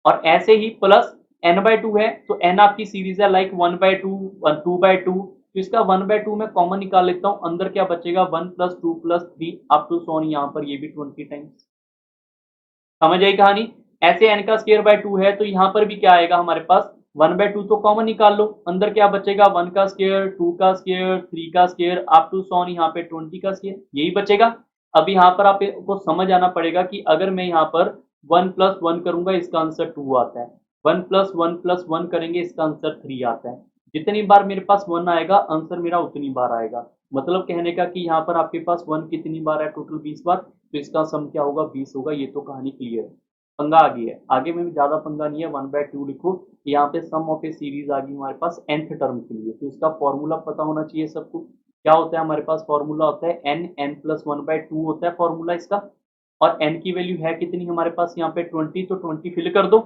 और ऐसे ही प्लस n/2 है तो n आपकी सीरीज है लाइक 1/2 2/2, तो इसका 1/2 मैं कॉमन निकाल लेता हूं, अंदर क्या बचेगा 1 plus 2 plus 3 up to so on यहाँ पर ये भी 20 टाइम्स। समझ आई कहानी। ऐसे n का स्क्वायर बाय 2 है तो यहाँ पर भी क्या आएगा हमारे पास 1/2 तो कॉमन निकाल लो, अंदर क्या बचेगा 1 का स्क्वायर 2 का स्क्वायर 3 का स्क्वायर अप टू सॉन यहाँ पे 20 का स्क्वायर, यही बचेगा। अब यहाँ पर आपको समझ आना पड़ेगा कि अगर मैं यहाँ पर 1 प्लस 1 करूंगा इसका आंसर 2 आता है, 1 प्लस 1 प्लस 1 करेंगे इसका आंसर 3 आता है। जितनी बार मेरे पास 1 आएगा आंसर मेरा उतनी बार आएगा। मतलब कहने का कि यहाँ पर आपके पास 1 कितनी बार है, टोटल 20 बार, तो इसका सम क्या होगा 20 होगा। ये तो कहानी क्लियर है। पंगा आ गया है, आगे में भी ज्यादा पंगा नहीं है, 1/2 लिखो। यहाँ पे सम ऑफ ए सीरीज आ गई हमारे पास nth टर्म के लिए, तो इसका फॉर्मूला पता होना चाहिए सबको। क्या होता है हमारे पास फॉर्मूला होता है n प्लस 1/2 होता है फॉर्मूला इसका। और n की वैल्यू है कितनी हमारे पास यहाँ पे 20, तो 20 फिल कर दो।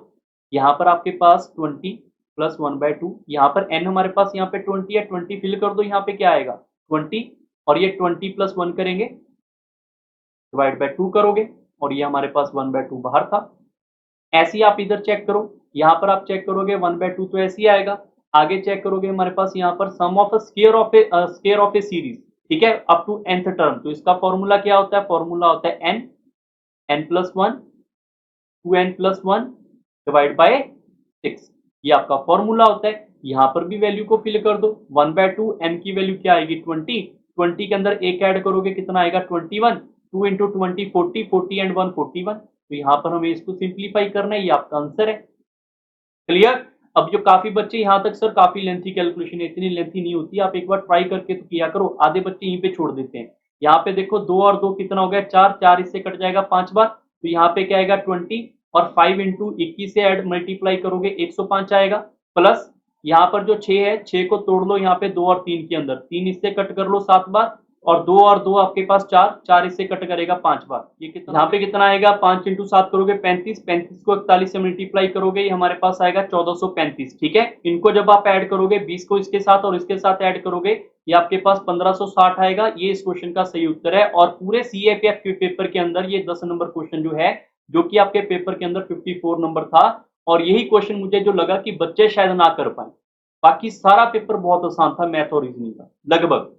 यहाँ पर आपके पास 20 प्लस 1/2, यहाँ पर n हमारे पास यहाँ पे 20 है, 20 फिल कर दो, यहाँ पे क्या आएगा 20, और ये 20 प्लस 1 करेंगे डिवाइड बाय 2 करोगे, और ये हमारे पास 1/2 बाहर था। ऐसे ही आप इधर चेक करो, यहाँ पर आप चेक करोगे 1/2 तो ऐसे ही आएगा। आगे चेक करोगे हमारे पास यहाँ पर sum of square of a series, ठीक है, अप टू nth टर्म, तो इसका फॉर्मूला क्या होता है, फॉर्मूला होता है n plus 1 2n plus 1 divide by 6, ये आपका फॉर्मूला होता है। यहाँ पर भी वैल्यू को फिल कर दो, 1/2 n की वैल्यू क्या आएगी 20, 20 के अंदर एक ऐड करोगे कितना आएगा 21, 2 इंटू 20 40, 40 एंड 1 41, तो यहाँ पर हमें इसको सिंप्लीफाई करना है, ये आपका आंसर है। क्लियर। अब जो काफी बच्चे यहाँ तक सर काफी लेंथी कैलकुलेशन है, इतनी लेंथी नहीं होती, आप एक बार ट्राई करके तो किया करो, आधे बच्चे यहीं पे छोड़ देते हैं। यहाँ पे देखो 2 और 2 कितना हो गया 4, 4 इससे कट जाएगा 5 बार, तो यहाँ पे क्या आएगा 20, और 5 इंटू 21 से ऐड मल्टीप्लाई करोगे 105 आएगा, प्लस यहाँ पर जो 6 है 6 को तोड़ लो यहाँ पे 2 और 3 के अंदर, 3 इससे कट कर लो 7 बार, और 2 और 2 आपके पास 4, 4 इससे कट करेगा 5 बार, ये कितना यहाँ पे कितना आएगा 5 इंटू 7 करोगे 35, 35 को 41 से मल्टीप्लाई करोगे ये हमारे पास आएगा 1435, ठीक है। इनको जब आप ऐड करोगे 20 को इसके साथ और इसके साथ ऐड करोगे ये आपके पास 1560 आएगा। ये इस क्वेश्चन का सही उत्तर है। और पूरे सीएपीएफ के पेपर के अंदर ये 10 नंबर क्वेश्चन जो है, जो कि आपके पेपर के अंदर 54 नंबर था, और यही क्वेश्चन मुझे जो लगा कि बच्चे शायद ना कर पाए, बाकी सारा पेपर बहुत आसान था मैथ और रीजनिंग का लगभग,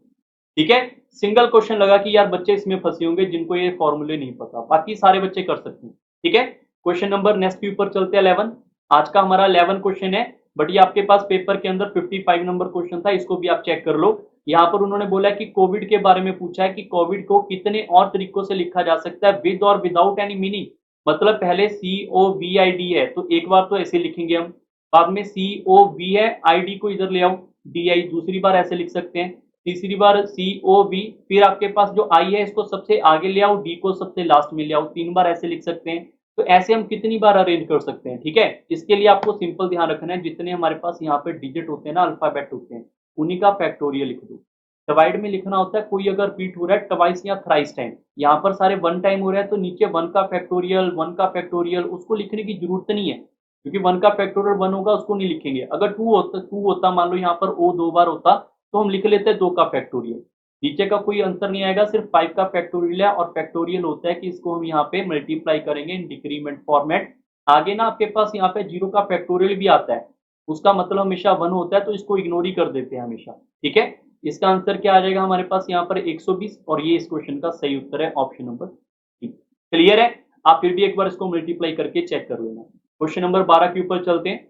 ठीक है। सिंगल क्वेश्चन लगा कि यार बच्चे इसमें फंसे होंगे जिनको ये फॉर्मूले नहीं पता, बाकी सारे बच्चे कर सकते हैं, ठीक है। क्वेश्चन नंबर नेक्स्ट के ऊपर चलते हैं 11। आज का हमारा 11 क्वेश्चन है, बट ये आपके पास पेपर के अंदर 55 नंबर क्वेश्चन था, इसको भी आप चेक कर लो। यहाँ पर उन्होंने बोला है कि कोविड के बारे में पूछा है कि कोविड को कितने और तरीकों से लिखा जा सकता है, विद और विदाउट एनी मीनिंग। मतलब पहले COVID है तो एक बार तो ऐसे लिखेंगे हम, बाद में COV है, ID को इधर ले आओ, DI दूसरी बार ऐसे लिख सकते हैं, तीसरी बार COV, फिर आपके पास जो I है इसको सबसे आगे ले आओ, D को सबसे लास्ट में ले आओ, 3 बार ऐसे लिख सकते हैं। तो ऐसे हम कितनी बार अरेंज कर सकते हैं, ठीक है। इसके लिए आपको सिंपल ध्यान रखना है, जितने हमारे पास यहाँ पे डिजिट होते हैं ना, अल्फाबेट होते हैं, उन्हीं का फैक्टोरियल लिख दो। डिवाइड में लिखना होता है, कोई अगर रिपीट हो रहा है ट्वाइस या थ्राइस टाइम, यहाँ पर सारे 1 टाइम हो रहा है तो नीचे 1 का फैक्टोरियल 1 का फैक्टोरियल उसको लिखने की जरूरत नहीं है, क्योंकि 1 का फैक्टोरियल 1 होगा उसको नहीं लिखेंगे। अगर 2 होता मान लो यहाँ पर O 2 बार होता तो हम लिख लेते हैं 2 का फैक्टोरियल, नीचे का कोई आंसर नहीं आएगा, सिर्फ 5 का फैक्टोरियल है। और फैक्टोरियल होता है कि इसको हम यहाँ पे मल्टीप्लाई करेंगे इन डिक्रीमेंट फॉर्मेट। आगे ना आपके पास यहाँ पे 0 का फैक्टोरियल भी आता है, उसका मतलब हमेशा 1 होता है, तो इसको इग्नोर ही कर देते हैं हमेशा, ठीक है। इसका आंसर क्या आ जाएगा हमारे पास यहाँ पर 120, और ये इस क्वेश्चन का सही उत्तर है ऑप्शन नंबर डी। क्लियर है। आप फिर भी एक बार इसको मल्टीप्लाई करके चेक कर लेना। क्वेश्चन नंबर 12 के ऊपर चलते हैं।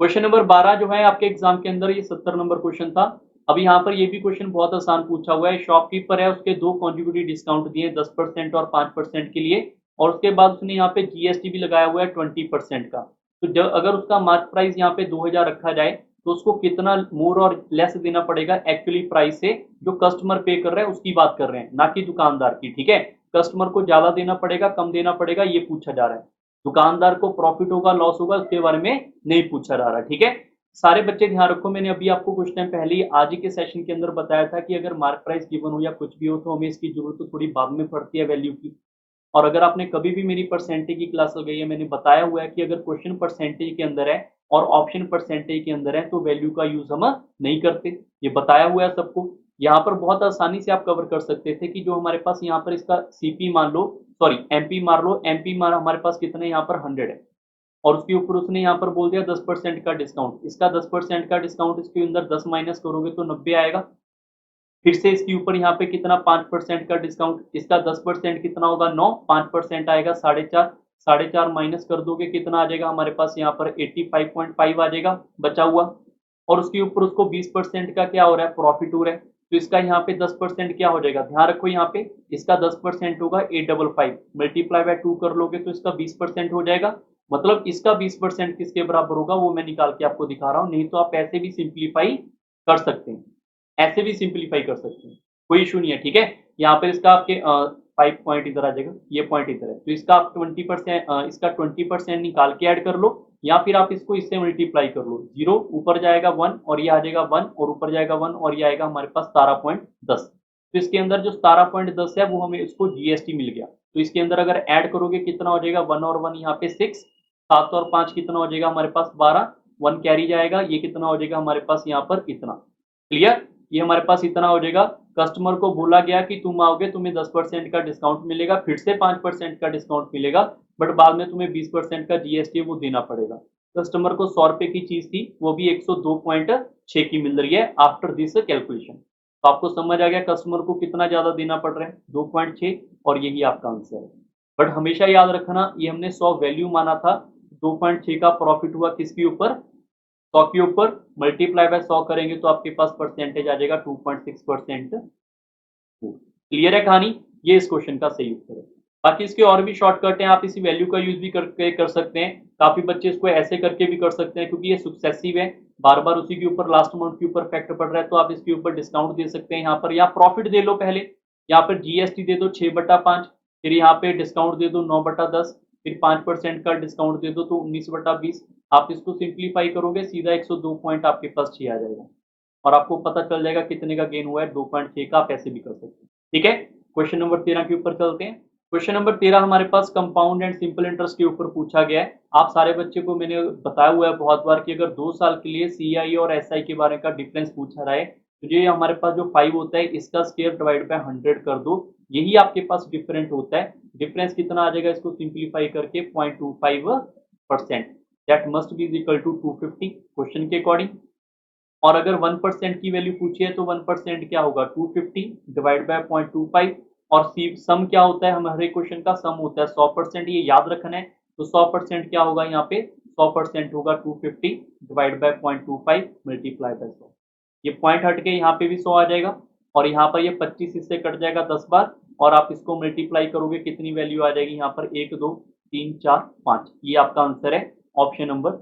क्वेश्चन नंबर 12 जो है आपके एग्जाम के अंदर ये 70 नंबर क्वेश्चन था। अब यहाँ पर ये भी क्वेश्चन बहुत आसान पूछा हुआ है। शॉपकीपर है, उसके 2 कॉन्जिक्यूटिव डिस्काउंट दिए 10% और 5% के लिए, और उसके बाद उसने यहाँ पे GST भी लगाया हुआ है 20% का। तो जब अगर उसका मार्क प्राइस यहाँ पे 2000 रखा जाए तो उसको कितना मोर और लेस देना पड़ेगा एक्चुअली प्राइस से, जो कस्टमर पे कर रहा है उसकी बात कर रहे हैं, ना कि दुकानदार की, ठीक है। कस्टमर को ज्यादा देना पड़ेगा कम देना पड़ेगा ये पूछा जा रहा है, दुकानदार को प्रॉफिट होगा लॉस होगा उसके बारे में नहीं पूछा जा रहा, ठीक है। सारे बच्चे ध्यान रखो, मैंने अभी आपको कुछ टाइम पहले ही आज ही के सेशन के अंदर बताया था कि अगर मार्क प्राइस गिवन हो या कुछ भी हो तो हमें इसकी जरूरत तो थोड़ी बाद में पड़ती है वैल्यू की। और अगर आपने कभी भी मेरी परसेंटेज की क्लास लगाई है, मैंने बताया हुआ है कि अगर क्वेश्चन परसेंटेज के अंदर है और ऑप्शन परसेंटेज के अंदर है तो वैल्यू का यूज हम नहीं करते, ये बताया हुआ है सबको। यहाँ पर बहुत आसानी से आप कवर कर सकते थे कि जो हमारे पास यहाँ पर इसका सीपी मान लो, सॉरी एमपी मान लो, एमपी मान हमारे पास कितने यहाँ पर 100 है और उसके ऊपर उसने यहाँ पर बोल दिया 10% का डिस्काउंट। इसका 10% का डिस्काउंट इसके अंदर 10 माइनस करोगे तो 90 आएगा। फिर से इसके ऊपर यहाँ पे कितना 5% का डिस्काउंट, इसका 10% कितना होगा 9, 5% आएगा 4.5, 4.5 माइनस कर दोगे कितना आ जाएगा हमारे पास यहाँ पर 85.5 आ जाएगा बचा हुआ। और उसके ऊपर उसको 20% का क्या हो रहा है प्रॉफिट हो रहा है, तो इसका यहाँ पे 10% क्या हो जाएगा, ध्यान रखो यहाँ पे इसका 10% होगा 855, मल्टीप्लाई बाय 2 कर लोगे तो इसका 20% हो जाएगा। मतलब इसका 20% किसके बराबर होगा वो मैं निकाल के आपको दिखा रहा हूँ, नहीं तो आप ऐसे भी सिंप्लीफाई कर सकते हैं, ऐसे भी सिंप्लीफाई कर सकते हैं, कोई इशू नहीं है। ठीक है, यहाँ पर इसका आपके 5 पॉइंट इधर आ जाएगा, ये पॉइंट इधर है, तो इसका आप 20% इसका 20% निकाल के ऐड कर लो या फिर आप इसको इससे मल्टीप्लाई कर लो। 0 ऊपर जाएगा 1 और ये आ जाएगा 1 और ऊपर जाएगा 1 और ये आएगा हमारे पास 17.10। तो इसके अंदर जो 17.10 है वो हमें इसको जीएसटी मिल गया, तो इसके अंदर अगर ऐड करोगे कितना हो जाएगा 1 और 1 यहाँ पे 6, 7 और 5 कितना हो जाएगा हमारे पास 12, 1 कैरी जाएगा, ये कितना हो जाएगा हमारे पास यहाँ पर इतना। क्लियर, ये हमारे पास इतना हो जाएगा। कस्टमर को बोला गया कि तुम आओगे तुम्हें 10% का डिस्काउंट मिलेगा, फिर से 5% का डिस्काउंट मिलेगा, बट बाद में तुम्हें 20% का जीएसटी वो देना पड़ेगा। कस्टमर को 100 रुपए की चीज थी, वो भी 102.6 की मिल रही है आफ्टर दिस कैलकुलेशन। तो आपको समझ आ गया कस्टमर को कितना ज्यादा देना पड़ रहा है 2.6, और यही आपका आंसर है। बट हमेशा याद रखना ये हमने 100 वैल्यू माना था, 2.6 का प्रॉफिट हुआ किसके ऊपर, 100 के ऊपर, मल्टीप्लाई बाय 100 करेंगे तो आपके पास परसेंटेज आ जाएगा 2.6%। क्लियर है कहानी, ये इस क्वेश्चन का सही उत्तर है। बाकी इसके और भी शॉर्टकट हैं, आप इसी वैल्यू का यूज भी करके कर सकते हैं, काफी बच्चे इसको ऐसे करके भी कर सकते हैं क्योंकि ये सक्सेसिव है, बार बार उसी के ऊपर लास्ट अमाउंट के ऊपर इफेक्ट पड़ रहा है, तो आप इसके ऊपर डिस्काउंट दे सकते हैं यहाँ पर, या प्रॉफिट दे लो पहले, यहाँ पर जीएसटी दे दो 6/5, फिर यहाँ पे डिस्काउंट दे दो 9/10, फिर 5% का डिस्काउंट दे दो तो 19/20। आप इसको सिंप्लीफाई करोगे सीधा 102 पॉइंट आपके पास 6 आ जाएगा और आपको पता चल जाएगा कितने का गेन हुआ है 2.6 का, आप ऐसे भी कर सकते हैं। ठीक है, क्वेश्चन नंबर 13 के ऊपर चलते हैं। क्वेश्चन नंबर 13 हमारे पास कंपाउंड एंड सिंपल इंटरेस्ट के ऊपर पूछा गया है। आप सारे बच्चे को मैंने बताया हुआ है बहुत बार कि अगर 2 साल के लिए सीआई और एसआई के बारे का डिफरेंस पूछा रहा है तो ये हमारे पास जो 5 होता है इसका स्क्वायर डिवाइड बाय 100 कर दो, यही आपके पास डिफरेंट होता है। डिफरेंस कितना आ जाएगा इसको सिंप्लीफाई करके 0.25%, that must be equal to 250 question के अकॉर्डिंग। और अगर 1% की वैल्यू पूछी है तो 1% क्या होगा 250 डिवाइड बाय 0.25, और सम क्या होता है हमारे क्वेश्चन का सम होता है 100%, ये याद रखना है। तो 100% क्या होगा यहाँ पे 100% होगा 250 डिवाइड बाय 0.25 मल्टीप्लाई बाय 100, ये पॉइंट हट के यहाँ पे भी 100 आ जाएगा और यहाँ पर ये 25 इससे कट जाएगा 10 बार और आप इसको मल्टीप्लाई करोगे कितनी वैल्यू आ जाएगी यहाँ पर 1 2 3 4 5, ये आपका आंसर है ऑप्शन नंबर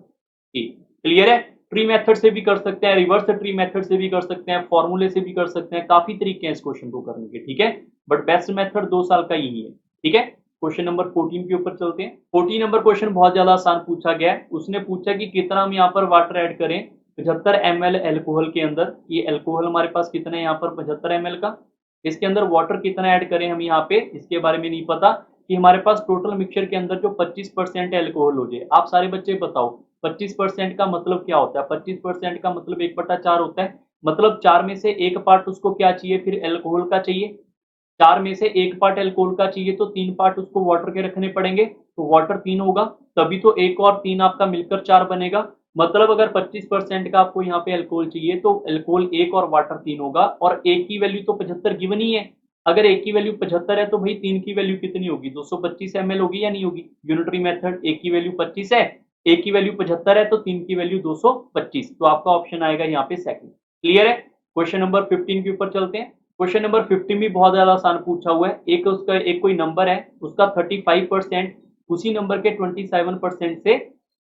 ए। क्लियर है, ट्री मेथड से भी कर सकते हैं, रिवर्स ट्री मेथड से भी कर सकते हैं, फॉर्मूले से भी कर सकते हैं, काफी तरीके हैं इस क्वेश्चन को करने के। ठीक है, बट बेस्ट मेथड 2 साल का यही है। ठीक है, क्वेश्चन नंबर 14 के ऊपर चलते हैं। 14 नंबर क्वेश्चन बहुत ज्यादा आसान पूछा गया है। उसने पूछा कि कितना हम यहाँ पर वाटर ऐड करें 75 ml एल्कोहल के अंदर। ये एल्कोहल हमारे पास कितना है यहाँ पर 75 ml का, इसके अंदर वाटर कितना ऐड करें हम यहाँ पे, इसके बारे में नहीं पता कि हमारे पास टोटल मिक्सचर के अंदर जो 25% एल्कोहल हो जाए। आप सारे बच्चे बताओ 25% का मतलब क्या होता है, 25% का मतलब 1/4 होता है, मतलब 4 में से 1 पार्ट उसको क्या चाहिए फिर एल्कोहल का चाहिए, 4 में से 1 पार्ट एल्कोहल का चाहिए तो 3 पार्ट उसको वाटर के रखने पड़ेंगे, तो वाटर 3 होगा, तभी तो 1 और 3 आपका मिलकर 4 बनेगा। मतलब अगर 25% का आपको यहाँ पे अल्कोहल चाहिए तो अल्कोहल 1 और वाटर 3 होगा, और एक की वैल्यू तो 75 गिवन ही है। अगर एक की वैल्यू 75 है तो भाई 3 की वैल्यू कितनी होगी 225 ml होगी या नहीं होगी, यूनिटरी मेथड, एक की वैल्यू 25 है, एक की वैल्यू 75 है तो 3 की वैल्यू 225, तो आपका ऑप्शन आएगा यहाँ पे सेकंड। क्लियर है, क्वेश्चन नंबर 15 के ऊपर चलते हैं। क्वेश्चन नंबर 15 भी बहुत ज्यादा आसान पूछा हुआ है। एक कोई नंबर है उसका 35% उसी नंबर के 27% से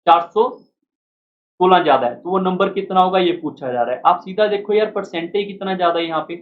416 ज्यादा है, तो वो नंबर कितना होगा ये पूछा जा रहा है। आप सीधा देखो यार परसेंटेज कितना ज्यादा है, यहाँ पे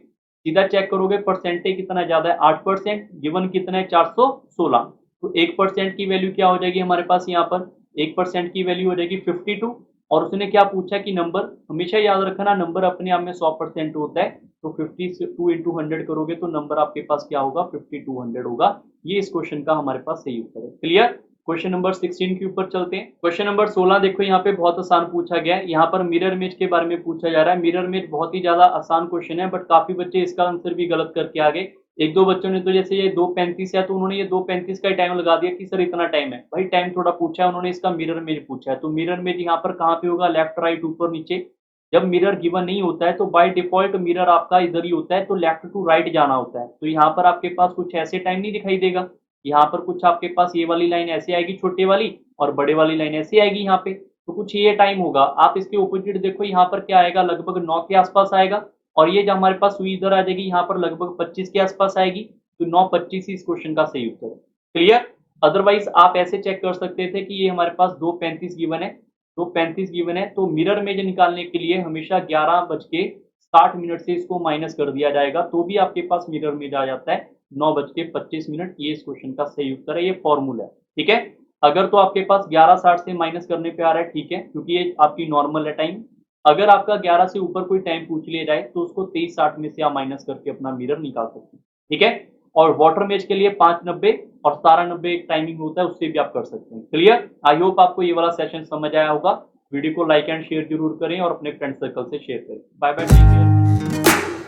सीधा चेक करोगे परसेंटेज कितना ज्यादा है 8%, गिवन कितना है 416, तो 1% की वैल्यू क्या हो जाएगी हमारे पास यहाँ पर, 1% की वैल्यू हो जाएगी 52। और उसने क्या पूछा कि नंबर, हमेशा याद रखना नंबर अपने आप में 100% होता है, तो 52 इंटू 100 करोगे तो नंबर आपके पास क्या होगा 5200 होगा। ये इस क्वेश्चन का हमारे पास सही उत्तर है। क्लियर, क्वेश्चन नंबर 16 के ऊपर चलते हैं। क्वेश्चन नंबर 16 देखो यहाँ पे बहुत आसान पूछा गया है। यहाँ पर मिरर इमेज के बारे में पूछा जा रहा है। मिरर इमेज बहुत ही ज्यादा आसान क्वेश्चन है, बट काफी बच्चे इसका आंसर भी गलत करके आ गए। एक दो बच्चों ने तो जैसे ये 2:35 है तो उन्होंने ये 2:35 का टाइम लगा दिया कि सर इतना टाइम है। भाई टाइम थोड़ा पूछा है उन्होंने, इसका मिरर इमेज पूछा है, तो मिरर इमेज यहाँ पर कहाँ पे होगा? लेफ्ट राइट ऊपर नीचे। जब मिरर गिवन नहीं होता है तो बाय डिफॉल्ट मिरर आपका इधर ही होता है, तो लेफ्ट टू राइट जाना होता है। तो यहाँ पर आपके पास कुछ ऐसे टाइम नहीं दिखाई देगा। यहाँ पर कुछ आपके पास ये वाली लाइन ऐसे आएगी छोटे वाली, और बड़े वाली लाइन ऐसे आएगी यहाँ पे, तो कुछ ये टाइम होगा। आप इसके ऑपोजिट देखो, यहाँ पर क्या आएगा? लगभग 9 के आसपास आएगा, और ये जो हमारे पास सुई इधर आ जाएगी, यहाँ पर लगभग 25 के आसपास आएगी। तो 9:25 इस क्वेश्चन का सही उत्तर है। क्लियर? अदरवाइज आप ऐसे चेक कर सकते थे कि ये हमारे पास 2:35 गिवन है, 2:35 गिवन है, तो मिरर इमेज निकालने के लिए हमेशा 11:60 से इसको माइनस कर दिया जाएगा, तो भी आपके पास मिरर इमेज आ जाता है 9:25। ये इस क्वेश्चन का सही उत्तर है, ये फॉर्मूला है। ठीक है, अगर तो आपके पास 11:60 से माइनस करने पे आ रहा है, ठीक है, क्योंकि ये आपकी नॉर्मल है टाइम। अगर आपका 11 से ऊपर कोई टाइम पूछ लिया जाए तो उसको 23:60 में से आप माइनस करके अपना मिरर निकाल सकते हैं। ठीक है, और वाटर मेज के लिए 5:90 और 17:90 एक टाइमिंग होता है, उससे भी आप कर सकते हैं। क्लियर? आई होप आपको ये वाला सेशन समझ आया होगा। वीडियो को लाइक एंड शेयर जरूर करें और अपने फ्रेंड सर्कल से शेयर करें। Bye bye, take care.